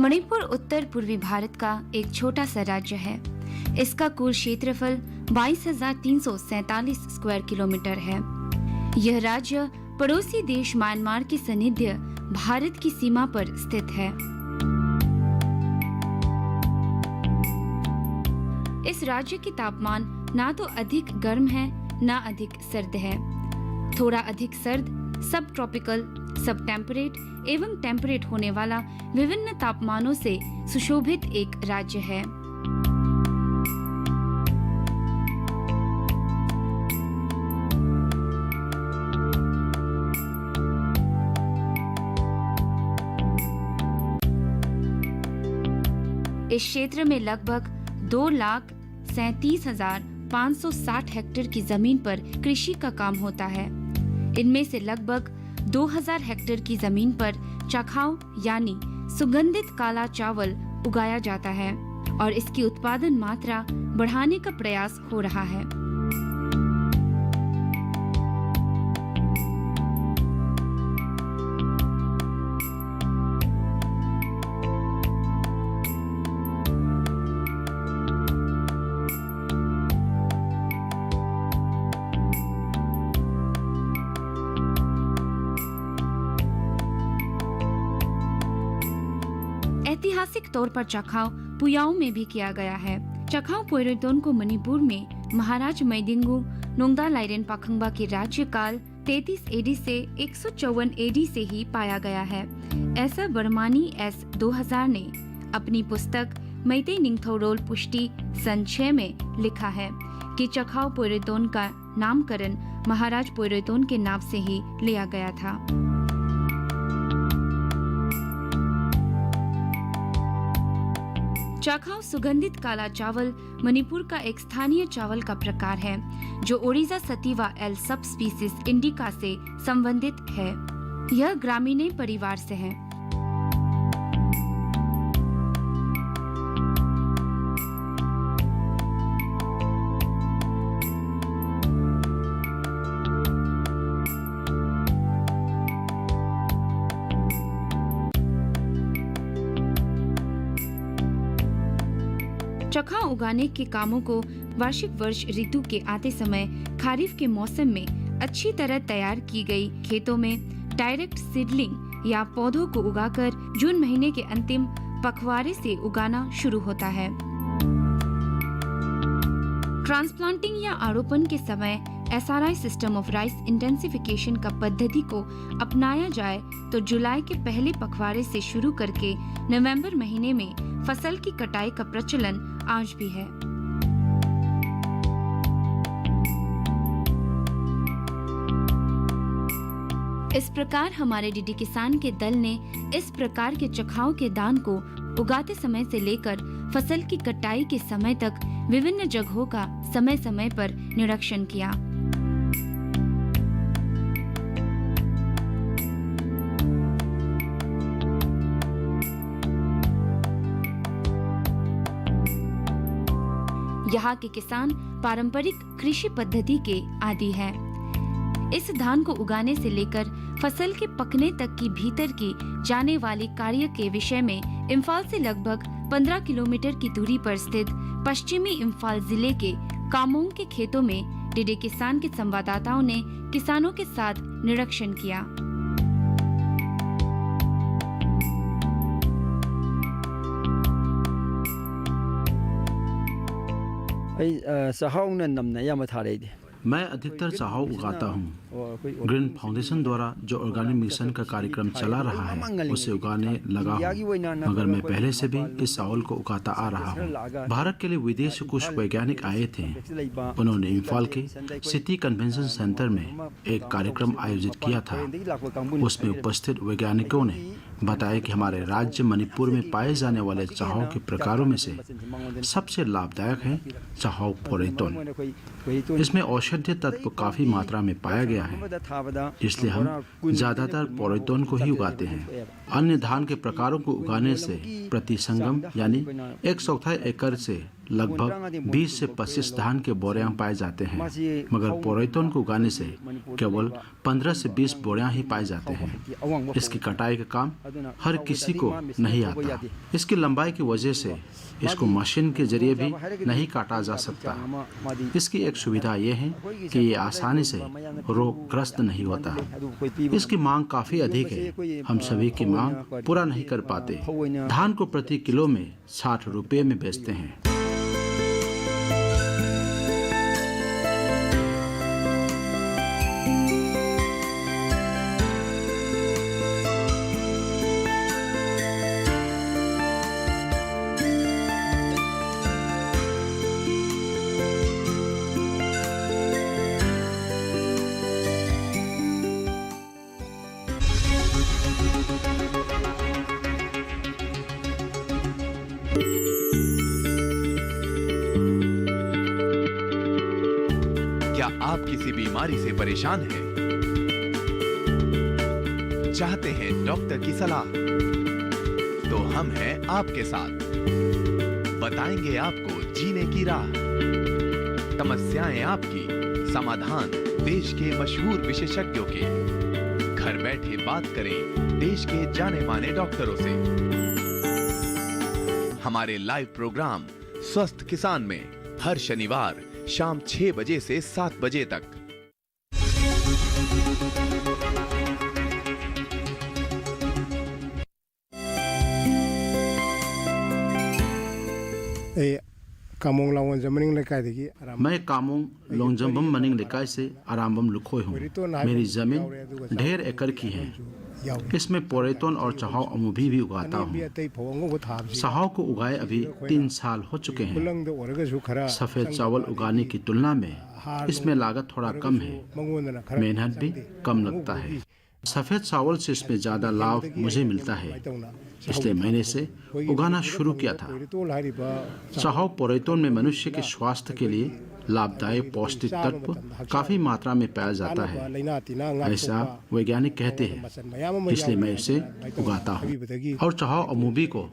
मणिपुर उत्तर पूर्वी भारत का एक छोटा सा राज्य है। इसका कुल क्षेत्रफल 22,347 स्क्वायर किलोमीटर है। यह राज्य पड़ोसी देश म्यांमार के सानिध्य भारत की सीमा पर स्थित है। इस राज्य के तापमान ना तो अधिक गर्म है ना अधिक सर्द है। थोड़ा अधिक सर्द, सब ट्रॉपिकल, सब टेम्परेट एवं टेम्परेट होने वाला विभिन्न तापमानों से सुशोभित एक राज्य है। इस क्षेत्र में लगभग 2,37,560 हेक्टेयर की जमीन पर कृषि का काम होता है। इनमें से लगभग 2,000 हेक्टेयर की जमीन पर चखाव यानी सुगंधित काला चावल उगाया जाता है और इसकी उत्पादन मात्रा बढ़ाने का प्रयास हो रहा है। ऐतिहासिक तौर पर चखाव पुयाओ में भी किया गया है। चखाव पोइरेतोन को मणिपुर में महाराज मैदिंगु नोंगदालाइरेन पाखंबा के राज्यकाल 33 एडी से 154 एडी से ही पाया गया है। ऐसा बर्मानी एस 2000 ने अपनी पुस्तक मैतेई निंगथौरोल पुष्टि सन 6 में लिखा है कि चखाव पोइरेतोन का नामकरण महाराज पोइरेतोन के नाम से ही लिया गया था। चखाव सुगंधित काला चावल मणिपुर का एक स्थानीय चावल का प्रकार है जो ओरिजा सतीवा एल सब स्पीसीज इंडिका से संबंधित है। यह ग्रामीण परिवार से है। चखाव उगाने के कामों को वार्षिक वर्ष ऋतु के आते समय खरीफ के मौसम में अच्छी तरह तैयार की गई खेतों में डायरेक्ट सीडलिंग या पौधों को उगाकर जून महीने के अंतिम पखवाड़े से उगाना शुरू होता है। ट्रांसप्लांटिंग या आरोपण के समय SRI system of rice intensification का पद्धति को अपनाया जाए तो जुलाई के पहले पखवाड़े से शुरू करके नवंबर महीने में फसल की कटाई का प्रचलन आज भी है। इस प्रकार हमारे डीडी किसान के दल ने इस प्रकार के चखाव के दान को उगाते समय से लेकर फसल की कटाई के समय तक विभिन्न जगहों का समय समय पर निरीक्षण किया। यहाँ के किसान पारंपरिक कृषि पद्धति के आदी हैं। इस धान को उगाने से लेकर फसल के पकने तक की भीतर की जाने वाली कार्य के विषय में इम्फाल से लगभग 15 किलोमीटर की दूरी पर स्थित पश्चिमी इम्फाल जिले के कामोंग के खेतों में डीडी किसान के संवाददाताओं ने किसानों के साथ निरीक्षण किया। सहाउन नमना या मथारे मैं अधिकतर चाहौ उगाता हूँ। ग्रीन फाउंडेशन द्वारा जो ऑर्गेनिक मिशन का कार्यक्रम चला रहा है उसे उगाने लगा हूँ, मगर मैं पहले से भी इस चावल को उगाता आ रहा हूँ। भारत के लिए विदेश से कुछ वैज्ञानिक आए थे। उन्होंने इम्फाल के सिटी कन्वेंशन सेंटर में एक कार्यक्रम आयोजित किया था। उसमें उपस्थित वैज्ञानिकों ने बताया कि हमारे राज्य मणिपुर में पाए जाने वाले चाहौ के प्रकारों में से सबसे लाभदायक है चाहौ पोरेटोन। इसमें औषधीय तत्व काफी मात्रा में पाया गया है, इसलिए हम ज्यादातर पोरेटोन को ही उगाते हैं। अन्य धान के प्रकारों को उगाने से प्रति संगम यानी 1/4 एकड़ से लगभग 20 से 25 धान के बोरियां पाए जाते हैं, मगर पोरेटोन को उगाने से केवल 15 से 20 बोरियां ही पाए जाते हैं। इसकी कटाई का काम हर किसी को नहीं आता। इसकी लंबाई की वजह से इसको मशीन के जरिए भी नहीं काटा जा सकता। इसकी एक सुविधा यह है कि ये आसानी से रोगग्रस्त नहीं होता। इसकी मांग काफी अधिक है, हम सभी की मांग पूरा नहीं कर पाते। धान को प्रति किलो में 60 रुपये में बेचते हैं। क्या आप किसी बीमारी से परेशान हैं? चाहते हैं डॉक्टर की सलाह? तो हम हैं आपके साथ। बताएंगे आपको जीने की राह। समस्याएं आपकी, समाधान देश के मशहूर विशेषज्ञों के। घर बैठे बात करें देश के जाने माने डॉक्टरों से। हमारे लाइव प्रोग्राम स्वस्थ किसान में हर शनिवार शाम 6 बजे से 7 बजे तक। मैं कामोंग लोंगजम्बम मनिंग लेकाई से आरामबम लुखोय हूँ। मेरी जमीन 1.5 एकड़ की है। इसमें पोरेटोन और चाहौ अमूभी भी उगाता हूँ। चाहौ को उगाए अभी 3 साल हो चुके हैं। सफेद चावल उगाने की तुलना में इसमें लागत थोड़ा कम है, मेहनत भी कम लगता है। सफेद चावल से इसमें ज्यादा लाभ मुझे मिलता है, इसलिए मैंने इसे उगाना शुरू किया था। चाहौ पोरेटोन में मनुष्य के स्वास्थ्य के लिए लाभदायक पौष्टिक तत्व काफी मात्रा में पाया जाता है, ऐसा वैज्ञानिक कहते हैं, इसलिए मैं इसे उगाता हूँ। और चाहौ अमूबी को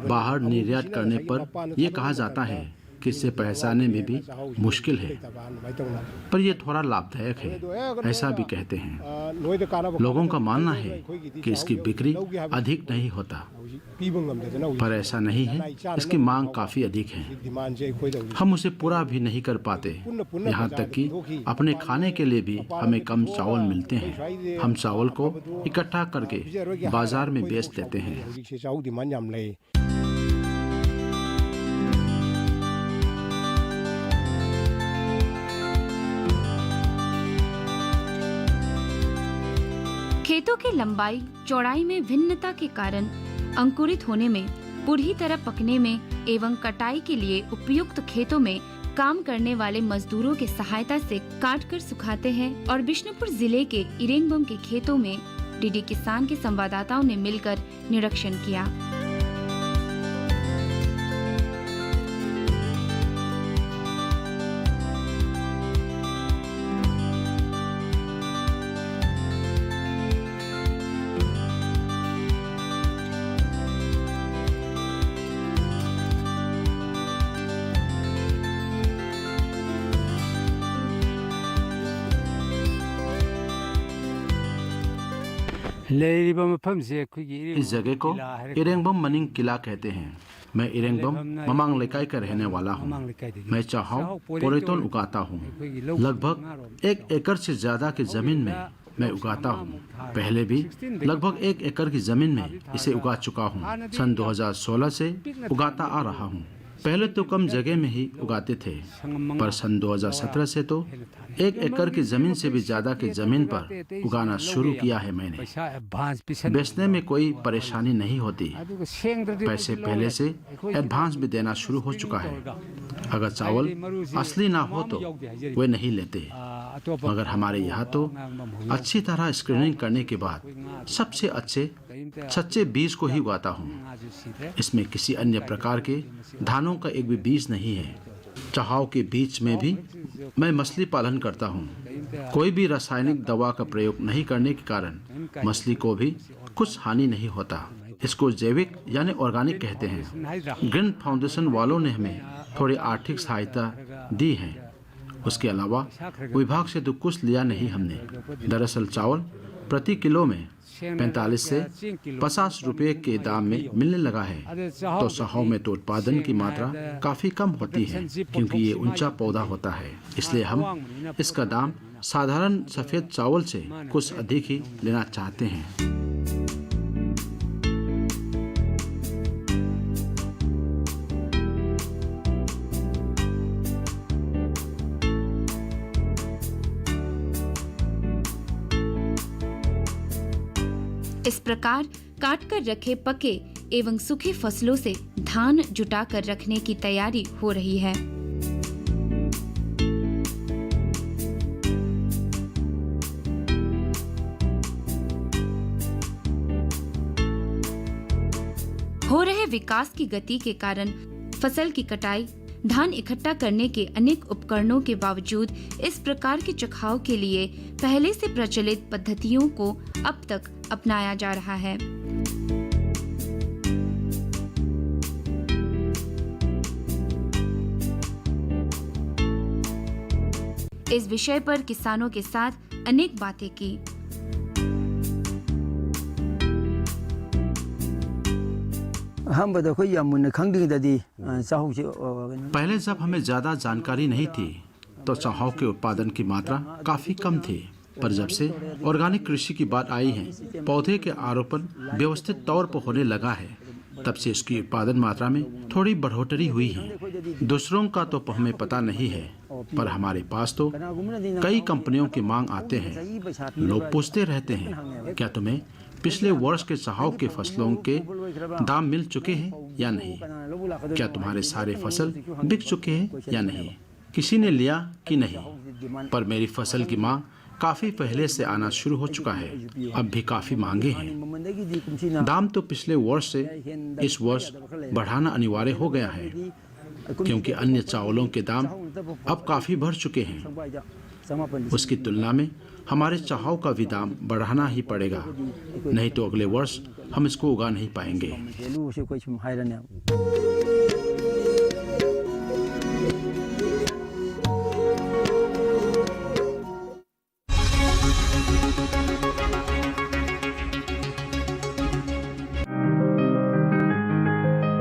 बाहर निर्यात करने पर यह कहा जाता है कि इसे पहचानने में भी मुश्किल है, पर यह थोड़ा लाभदायक है, ऐसा भी कहते हैं। लोगों का मानना है कि इसकी बिक्री अधिक नहीं होता, पर ऐसा नहीं है। इसकी मांग काफी अधिक है। हम उसे पूरा भी नहीं कर पाते, यहाँ तक कि अपने खाने के लिए भी हमें कम चावल मिलते हैं। हम चावल को इकट्ठा करके बाजार में बेच देते हैं। खेतों की लंबाई चौड़ाई में भिन्नता के कारण अंकुरित होने में, पूरी तरह पकने में एवं कटाई के लिए उपयुक्त खेतों में काम करने वाले मजदूरों के सहायता से काटकर सुखाते हैं और बिष्णुपुर जिले के इरेंगबम के खेतों में डीडी किसान के संवाददाताओं ने मिलकर निरीक्षण किया। इस जगह को इरेंगबम मनिंग किला कहते हैं। मैं इरेंगबम ममांग लेकाई का रहने वाला हूँ। मैं चाहौ पोरेटोन उगाता हूँ। लगभग 1 एकड़ से ज्यादा की जमीन में मैं उगाता हूँ। पहले भी लगभग 1 एकड़ की जमीन में इसे उगा चुका हूँ। सन 2016 से उगाता आ रहा हूँ। पहले तो कम जगह में ही उगाते थे, पर सन 2017 से तो 1 एकड़ की जमीन से भी ज्यादा की जमीन पर उगाना शुरू किया है मैंने। बेचने में कोई परेशानी नहीं होती, पैसे पहले से एडवांस भी देना शुरू हो चुका है। अगर चावल असली ना हो तो वे नहीं लेते, मगर हमारे यहाँ तो अच्छी तरह स्क्रीनिंग करने के बाद सबसे अच्छे सच्चे बीज को ही उगाता हूँ। इसमें किसी अन्य प्रकार के धानों का एक भी बीज नहीं है। चहाव के बीच में भी मैं मछली पालन करता हूँ। कोई भी रासायनिक दवा का प्रयोग नहीं करने के कारण मछली को भी कुछ हानि नहीं होता। इसको जैविक यानी ऑर्गेनिक कहते हैं। ग्रीन फाउंडेशन वालों ने हमें थोड़ी आर्थिक सहायता दी है। उसके अलावा विभाग से तो कुछ लिया नहीं हमने। दरअसल चावल प्रति किलो में 45 से 50 रुपए के दाम में मिलने लगा है, तो चहाव में तो उत्पादन की मात्रा काफी कम होती है, क्योंकि ये ऊंचा पौधा होता है। इसलिए हम इसका दाम साधारण सफेद चावल से कुछ अधिक ही लेना चाहते हैं। इस प्रकार काट कर रखे पके एवं सूखे फसलों से धान जुटा कर रखने की तैयारी हो रही है। हो रहे विकास की गति के कारण फसल की कटाई, धान इकट्ठा करने के अनेक उपकरणों के बावजूद इस प्रकार के चखाव के लिए पहले से प्रचलित पद्धतियों को अब तक अपनाया जा रहा है। इस विषय पर किसानों के साथ अनेक बातें की। पहले जब हमें ज्यादा जानकारी नहीं थी तो चहाव के उत्पादन की मात्रा काफी कम थी, पर जब से ऑर्गेनिक कृषि की बात आई है, पौधे के आरोपण व्यवस्थित तौर पर होने लगा है, तब से इसकी उत्पादन मात्रा में थोड़ी बढ़ोतरी हुई है। दूसरों का तो हमें पता नहीं है, पर हमारे पास तो कई कंपनियों की मांग आते हैं। लोग पूछते रहते हैं, क्या तुम्हें पिछले वर्ष के चहाव के फसलों के दाम मिल चुके हैं या नहीं? क्या तुम्हारे सारे फसल बिक चुके हैं या नहीं? किसी ने लिया कि नहीं? पर मेरी फसल की मांग काफी पहले से आना शुरू हो चुका है। अब भी काफी मांगे हैं। दाम तो पिछले वर्ष से इस वर्ष बढ़ाना अनिवार्य हो गया है, क्योंकि अन्य चावलों के दाम अब काफी बढ़ चुके हैं। उसकी तुलना में हमारे चहाव का भी दाम बढ़ाना ही पड़ेगा, नहीं तो अगले वर्ष हम इसको उगा नहीं पाएंगे।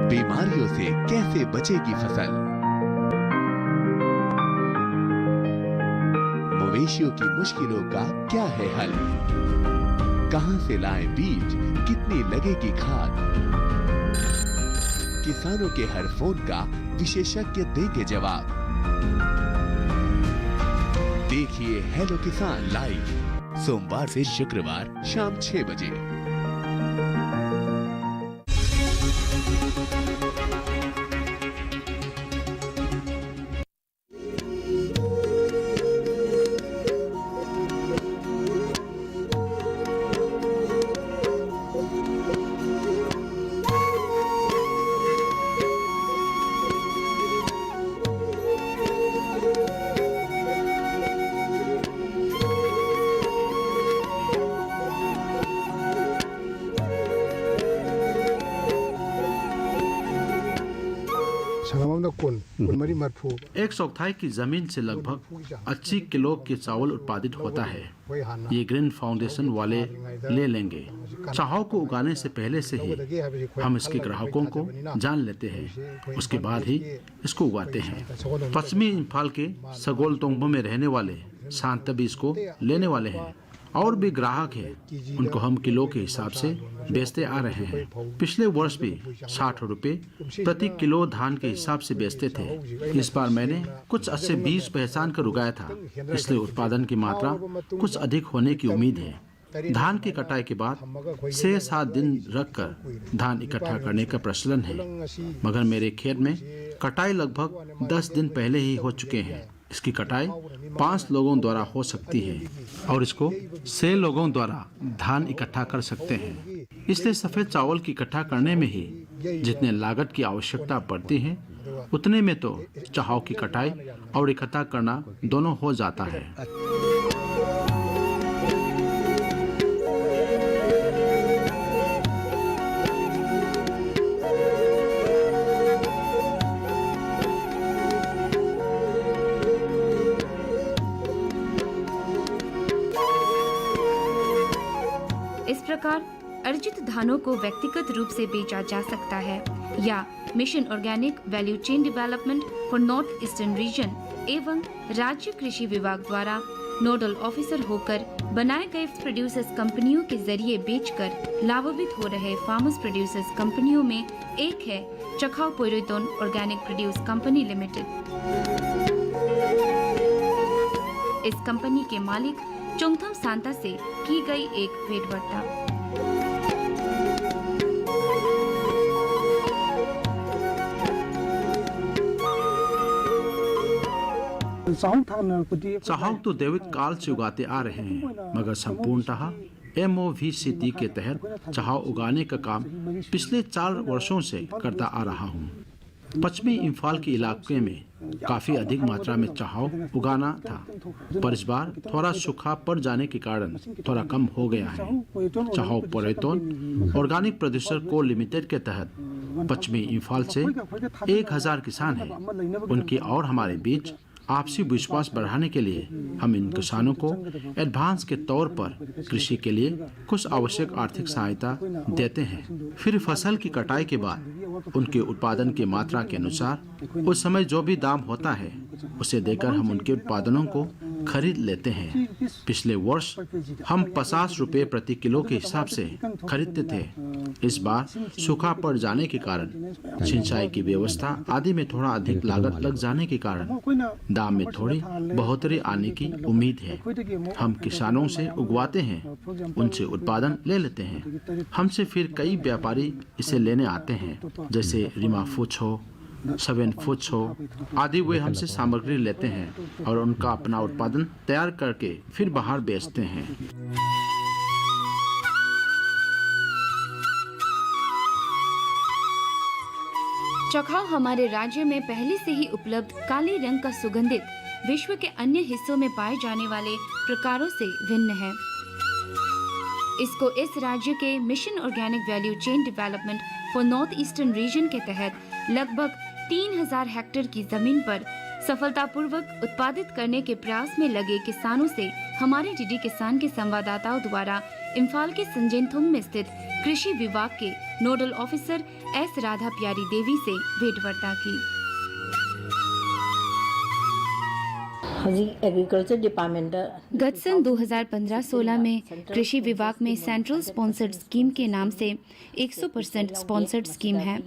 बीमारियों से कैसे बचेगी फसल? मवेशियों की मुश्किलों का क्या है हल? कहां से लाएं बीज, कितनी लगेगी खाद? किसानों के हर फोन का विशेषज्ञ देंगे जवाब। देखिए हेलो किसान लाइव, सोमवार से शुक्रवार शाम 6 बजे। एक चौथाई की जमीन से लगभग 80 किलो के चावल उत्पादित होता है। ये ग्रीन फाउंडेशन वाले ले लेंगे। चहाव को उगाने से पहले से ही हम इसके ग्राहकों को जान लेते हैं, उसके बाद ही इसको उगाते हैं। पश्चिमी इम्फाल के सगोल तोंगबो में रहने वाले शांत भी इसको लेने वाले हैं और भी ग्राहक हैं, उनको हम किलो के हिसाब से बेचते आ रहे हैं। पिछले वर्ष भी 60 रुपए प्रति किलो धान के हिसाब से बेचते थे। इस बार मैंने कुछ अच्छे बीज पहचान कर उगाया था, इसलिए उत्पादन की मात्रा कुछ अधिक होने की उम्मीद है। धान की कटाई के बाद 6-7 दिन रखकर धान इकट्ठा करने का प्रचलन है, मगर मेरे खेत में कटाई लगभग 10 दिन पहले ही हो चुके हैं। इसकी कटाई 5 लोगों द्वारा हो सकती है और इसको 6 लोगों द्वारा धान इकट्ठा कर सकते हैं। इसलिए सफेद चावल की इकट्ठा करने में ही जितने लागत की आवश्यकता पड़ती है, उतने में तो चावल की कटाई और इकट्ठा करना दोनों हो जाता है। इस प्रकार अर्जित धानों को व्यक्तिगत रूप से बेचा जा सकता है या mission organic value chain development for north eastern region एवं राज्य कृषि विभाग द्वारा नोडल ऑफिसर होकर बनाए गए प्रोड्यूसर्स कंपनियों के जरिए बेचकर लाभान्वित हो रहे फार्मर्स प्रोड्यूसर्स कंपनियों में एक है चखाव पोइरोतोन ऑर्गेनिक प्रोड्यूस कंपनी लिमिटेड। इस कंपनी के मालिक चोंगथम सांता से की गई एक भेंटवार्ता। चाहक तो दैविक काल से उगाते आ रहे हैं, मगर संपूर्णतः MOVCT के तहत चाह उगाने का काम पिछले 4 वर्षों से करता आ रहा हूँ। पश्चिमी इम्फाल के इलाके में काफी अधिक मात्रा में चाह उगाना था, पर इस बार थोड़ा सूखा पड़ जाने के कारण थोड़ा कम हो गया है। चाह पोइरोतोन ऑर्गेनिक प्रोड्यूसर को लिमिटेड के तहत पश्चिमी इम्फाल से 1000 किसान हैं। उनके और हमारे बीच आपसी विश्वास बढ़ाने के लिए हम इन किसानों को एडवांस के तौर पर कृषि के लिए कुछ आवश्यक आर्थिक सहायता देते हैं। फिर फसल की कटाई के बाद उनके उत्पादन की मात्रा के अनुसार उस समय जो भी दाम होता है उसे देकर हम उनके उत्पादनों को खरीद लेते हैं। पिछले वर्ष हम 50 रुपए प्रति किलो के हिसाब से खरीदते थे। इस बार सूखा पड़ जाने के कारण सिंचाई की व्यवस्था आदि में थोड़ा अधिक लागत लग जाने के कारण दाम में थोड़ी बढ़ोतरी आने की उम्मीद है। हम किसानों से उगवाते हैं, उनसे उत्पादन ले लेते हैं। हमसे फिर कई व्यापारी इसे लेने आते हैं, जैसे रिमा फूड्स हो, 7 फूड्स हो आदि। वे हमसे सामग्री लेते हैं और उनका अपना उत्पादन तैयार करके फिर बाहर बेचते हैं। चखाव हमारे राज्य में पहले से ही उपलब्ध काले रंग का सुगंधित विश्व के अन्य हिस्सों में पाए जाने वाले प्रकारों से भिन्न है। इसको इस राज्य के mission organic value chain development for north eastern region के तहत लगभग 3000 हेक्टेयर की जमीन पर सफलतापूर्वक उत्पादित करने के प्रयास में लगे किसानों से हमारे डीडी किसान के संवाददाताओं द्वारा इम्फाल के संजेंथोंग में स्थित कृषि विभाग के नोडल ऑफिसर एस राधा प्यारी देवी से भेंटवार्ता की। एग्रीकल्चर डिपार्टमेंट गत सन 2015-16 में कृषि विभाग में सेंट्रल स्पॉन्सर्ड स्कीम के नाम से 100% स्पॉन्सर्ड स्कीम है।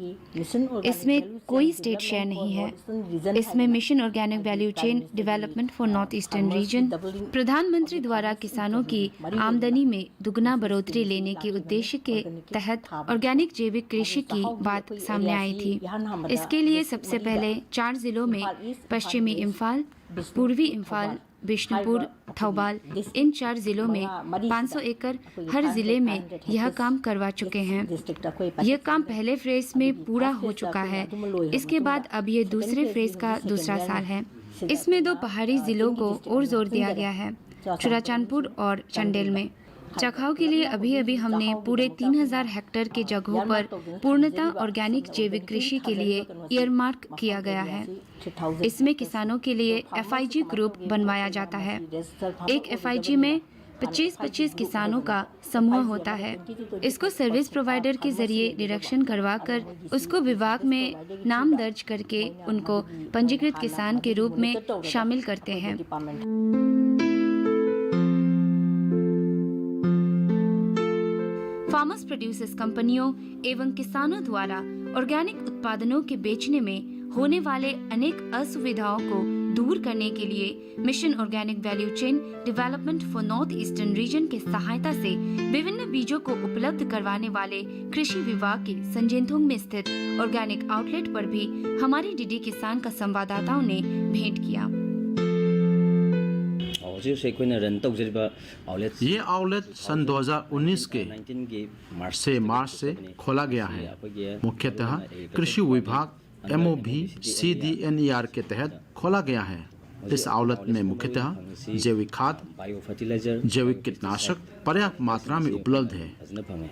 इसमें कोई स्टेट शेयर नहीं है। इसमें mission organic value chain development for north eastern region प्रधानमंत्री द्वारा किसानों की आमदनी में दुगना बढ़ोतरी लेने के उद्देश्य के तहत ऑर्गेनिक जैविक कृषि की बात सामने आई थी। इसके लिए सबसे पहले 4 जिलों में पश्चिमी इम्फाल, पूर्वी इम्फाल, बिष्णुपुर, थौबाल, इन 4 जिलों में 500 एकड़ हर जिले में यह काम करवा चुके हैं। यह काम पहले फेज में पूरा हो चुका है। इसके बाद अब ये दूसरे फेज का दूसरा साल है। इसमें 2 पहाड़ी जिलों को और जोर दिया गया है, चुराचांदपुर और चंडेल में। चखाव के लिए अभी हमने पूरे 3000 हेक्टेयर के जगहों पर पूर्णतः ऑर्गेनिक जैविक कृषि के लिए ईयरमार्क किया गया है। इसमें किसानों के लिए FIG ग्रुप बनवाया जाता है। एक FIG में 25-25 किसानों का समूह होता है। इसको सर्विस प्रोवाइडर के जरिए निरीक्षण करवाकर उसको विभाग में नाम दर्ज करके उनको पंजीकृत किसान के रूप में शामिल करते हैं। फार्मर्स प्रोड्यूसर्स कंपनियों एवं किसानों द्वारा ऑर्गेनिक उत्पादनों के बेचने में होने वाले अनेक असुविधाओं को दूर करने के लिए mission organic value chain development for north eastern region के सहायता से विभिन्न बीजों को उपलब्ध करवाने वाले कृषि विभाग के संजेंथोंग में स्थित ऑर्गेनिक आउटलेट पर भी हमारी डीडी किसान का संवाददाताओं ने भेंट किया। ये आउटलेट सन 2019 के से मार्च से खोला गया है। मुख्यतः कृषि विभाग MOBCDNER के तहत खोला गया है। इस आउटलेट में मुख्यतः जैविक खाद, जैविक कीटनाशक पर्याप्त मात्रा में उपलब्ध है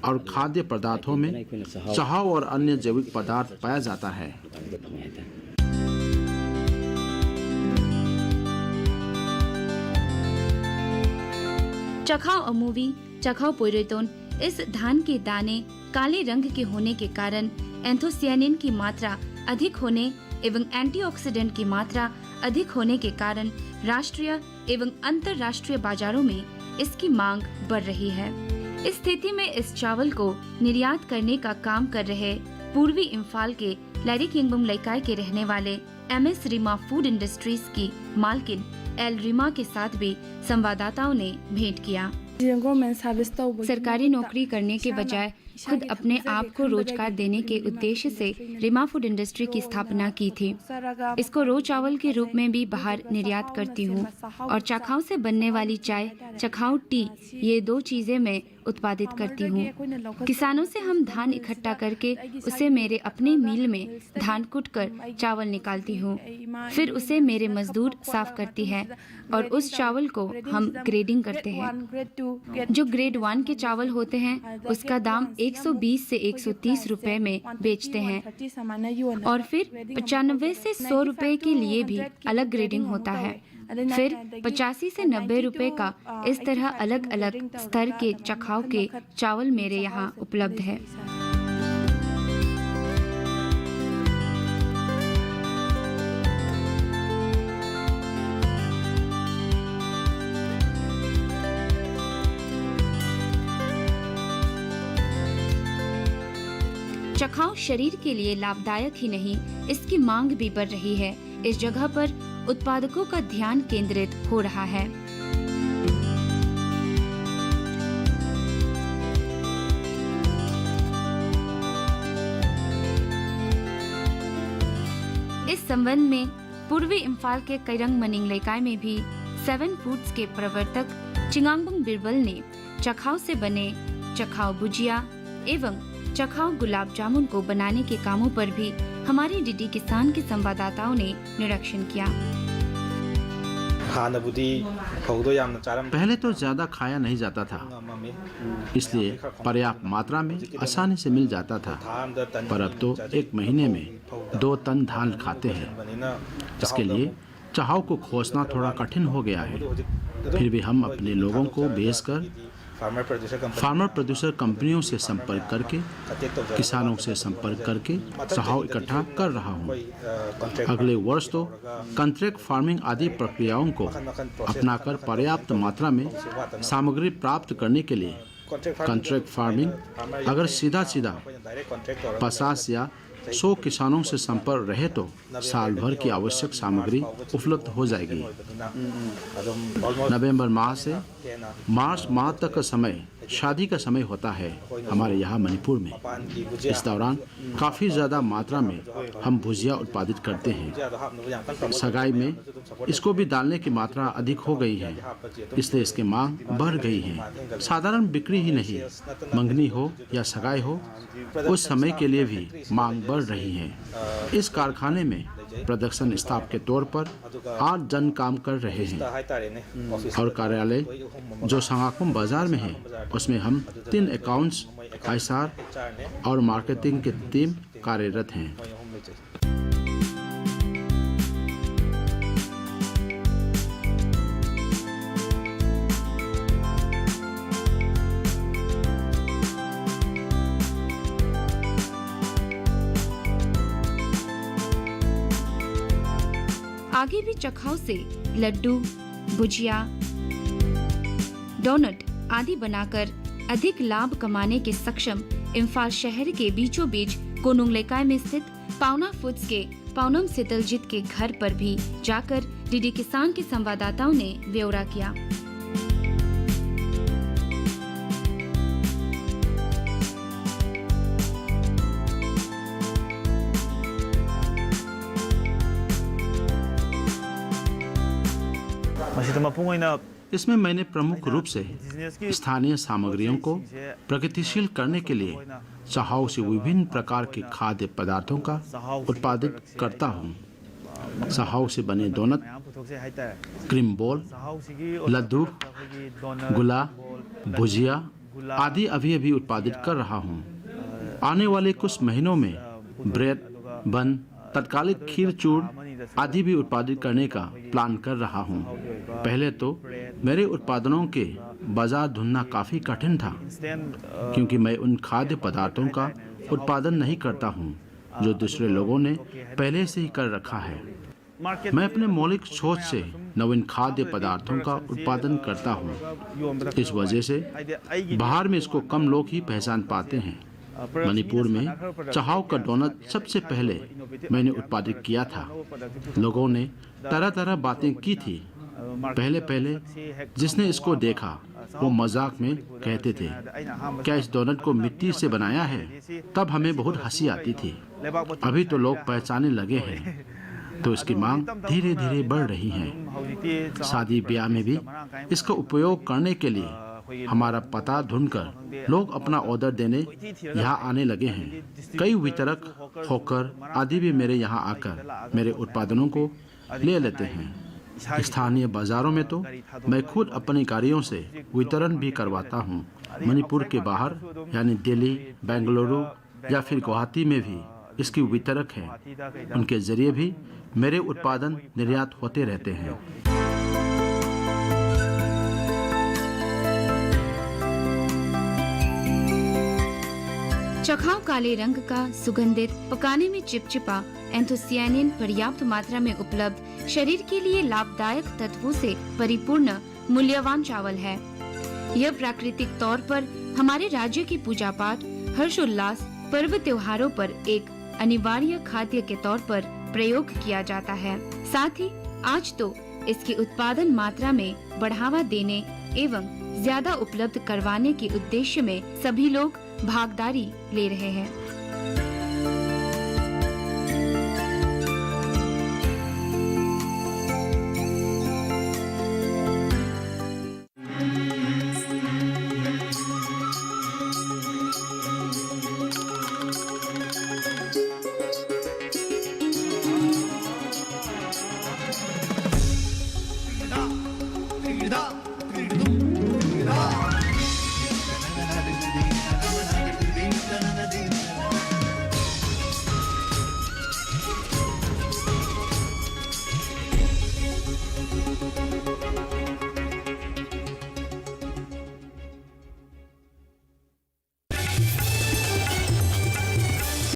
और खाद्य पदार्थों में चहाव और अन्य जैविक पदार्थ पाया जाता है। चखाव अमूवी, चखाव पोइरेटोन इस धान के दाने काले रंग के होने के कारण एंथोसियानिन की मात्रा अधिक होने एवं एंटीऑक्सीडेंट की मात्रा अधिक होने के कारण राष्ट्रीय एवं अंतर्राष्ट्रीय बाजारों में इसकी मांग बढ़ रही है। इस स्थिति में इस चावल को निर्यात करने का काम कर रहे पूर्वी इम्फाल के लैरिकिंगबम लैकाई के रहने वाले MS रीमा फूड इंडस्ट्रीज की मालकिन एल रीमा के साथ भी संवाददाताओं ने भेंट किया। सरकारी नौकरी करने के बजाय खुद अपने आप को रोजगार देने के उद्देश्य से रीमा फूड इंडस्ट्री की स्थापना की थी। इसको रो चावल के रूप में भी बाहर निर्यात करती हूँ और चखाव से बनने वाली चाय, चखाव टी, ये दो चीजें मैं उत्पादित करती हूँ। किसानों से हम धान इकट्ठा करके उसे मेरे अपने मिल में धान कूट कर चावल निकालती हूँ। फिर उसे मेरे मजदूर साफ करती है और उस चावल को हम ग्रेडिंग करते हैं। जो ग्रेड 1 के चावल होते हैं उसका दाम 120 से 130 रुपए में बेचते हैं और फिर 95 से 100 रुपए के लिए भी अलग ग्रेडिंग होता है। फिर 85 से 90 रुपए का इस तरह अलग अलग स्तर के चखाव के चावल मेरे यहाँ उपलब्ध है। चखाव शरीर के लिए लाभदायक ही नहीं, इसकी मांग भी बढ़ रही है। इस जगह पर उत्पादकों का ध्यान केंद्रित हो रहा है। इस संबंध में पूर्वी इम्फाल के कैरंग मनिंग लेकाई में भी 7 फूड्स के प्रवर्तक चिंगांगबुंग बिरबल ने चखाव से बने चखाव भुजिया एवं चखाव गुलाब जामुन को बनाने के कामों पर भी हमारे डीडी किसान के संवाददाताओं ने निरीक्षण किया। पहले तो ज्यादा खाया नहीं जाता था, इसलिए पर्याप्त मात्रा में आसानी से मिल जाता था, पर अब तो एक महीने में 2 टन धान खाते हैं। इसके लिए चहाव को खोजना थोड़ा कठिन हो गया है। फिर भी हम अपने लोगों को भेजकर फार्मर प्रोड्यूसर कंपनियों से संपर्क करके, किसानों से संपर्क करके चहाव इकट्ठा कर रहा हूँ। अगले वर्ष तो कॉन्ट्रैक्ट फार्मिंग आदि प्रक्रियाओं को अपनाकर पर्याप्त मात्रा में सामग्री प्राप्त करने के लिए कॉन्ट्रैक्ट फार्मिंग अगर सीधा 50 या 100 किसानों से संपर्क रहे तो साल भर की आवश्यक सामग्री उपलब्ध हो जाएगी। नवंबर माह से मार्च माह तक का समय शादी का समय होता है हमारे यहाँ मणिपुर में। इस दौरान काफ़ी ज़्यादा मात्रा में हम भुजिया उत्पादित करते हैं। सगाई में इसको भी डालने की मात्रा अधिक हो गई है, इसलिए इसकी मांग बढ़ गई है। साधारण बिक्री ही नहीं, मंगनी हो या सगाई हो, उस समय के लिए भी मांग बढ़ रही है। इस कारखाने में प्रोडक्शन स्टाफ के तौर पर 8 जन काम कर रहे हैं और कार्यालय जो संगाकुम बाजार में है उसमें हम 3 अकाउंट्स, ISR और मार्केटिंग की टीम कार्यरत हैं। आगे भी चखाव से लड्डू, भुजिया, डोनट आदि बनाकर अधिक लाभ कमाने के सक्षम इम्फाल शहर के बीचों बीच कोनुंग लेकाई में स्थित पाउना फूड्स के पाउनम सितलजित के घर पर भी जाकर डीडी किसान के संवाददाताओं ने ब्यौरा किया। इसमें मैंने प्रमुख रूप से स्थानीय सामग्रियों को प्रगतिशील करने के लिए चाहाओ से विभिन्न प्रकार के खाद्य पदार्थों का उत्पादित करता हूँ। चाहाओ से बने डोनट, क्रीम बोल, लड्डू, गुला, भुजिया आदि अभी उत्पादित कर रहा हूँ। आने वाले कुछ महीनों में ब्रेड, बन, तत्कालिक खीर चूर आदि भी उत्पादित करने का प्लान कर रहा हूँ। पहले तो मेरे उत्पादनों के बाजार ढूंढना काफी कठिन था, क्योंकि मैं उन खाद्य पदार्थों का उत्पादन नहीं करता हूँ जो दूसरे लोगों ने पहले से ही कर रखा है। मैं अपने मौलिक सोच से नवीन खाद्य पदार्थों का उत्पादन करता हूँ। इस वजह से बाहर में इसको कम लोग ही पहचान पाते हैं। मणिपुर में चाहाओ का डोनट सबसे पहले मैंने उत्पादित किया था। लोगों ने तरह तरह बातें की थी। पहले जिसने इसको देखा वो मजाक में कहते थे, क्या इस डोनट को मिट्टी से बनाया है? तब हमें बहुत हंसी आती थी। अभी तो लोग पहचानने लगे हैं, तो इसकी मांग धीरे धीरे बढ़ रही है। शादी ब्याह में भी इसका उपयोग करने के लिए हमारा पता ढूंढकर लोग अपना ऑर्डर देने यहाँ आने लगे हैं। कई वितरक, हॉकर आदि भी मेरे यहाँ आकर मेरे उत्पादनों को ले लेते हैं। स्थानीय बाजारों में तो मैं खुद अपनी गाड़ियों से वितरण भी करवाता हूँ। मणिपुर के बाहर यानी दिल्ली, बेंगलुरु या फिर गुवाहाटी में भी इसकी वितरक हैं। उनके जरिए भी मेरे उत्पादन निर्यात होते रहते हैं। चखाव काले रंग का सुगंधित, पकाने में चिपचिपा एंथोसियानिन पर्याप्त मात्रा में उपलब्ध, शरीर के लिए लाभदायक तत्वों से परिपूर्ण मूल्यवान चावल है। यह प्राकृतिक तौर पर हमारे राज्य की पूजा पाठ, हर्षोल्लास, पर्व त्योहारों पर एक अनिवार्य खाद्य के तौर पर प्रयोग किया जाता है। साथ ही आज तो इसकी उत्पादन मात्रा में बढ़ावा देने एवं ज्यादा उपलब्ध करवाने के उद्देश्य में सभी लोग भागीदारी ले रहे हैं। Da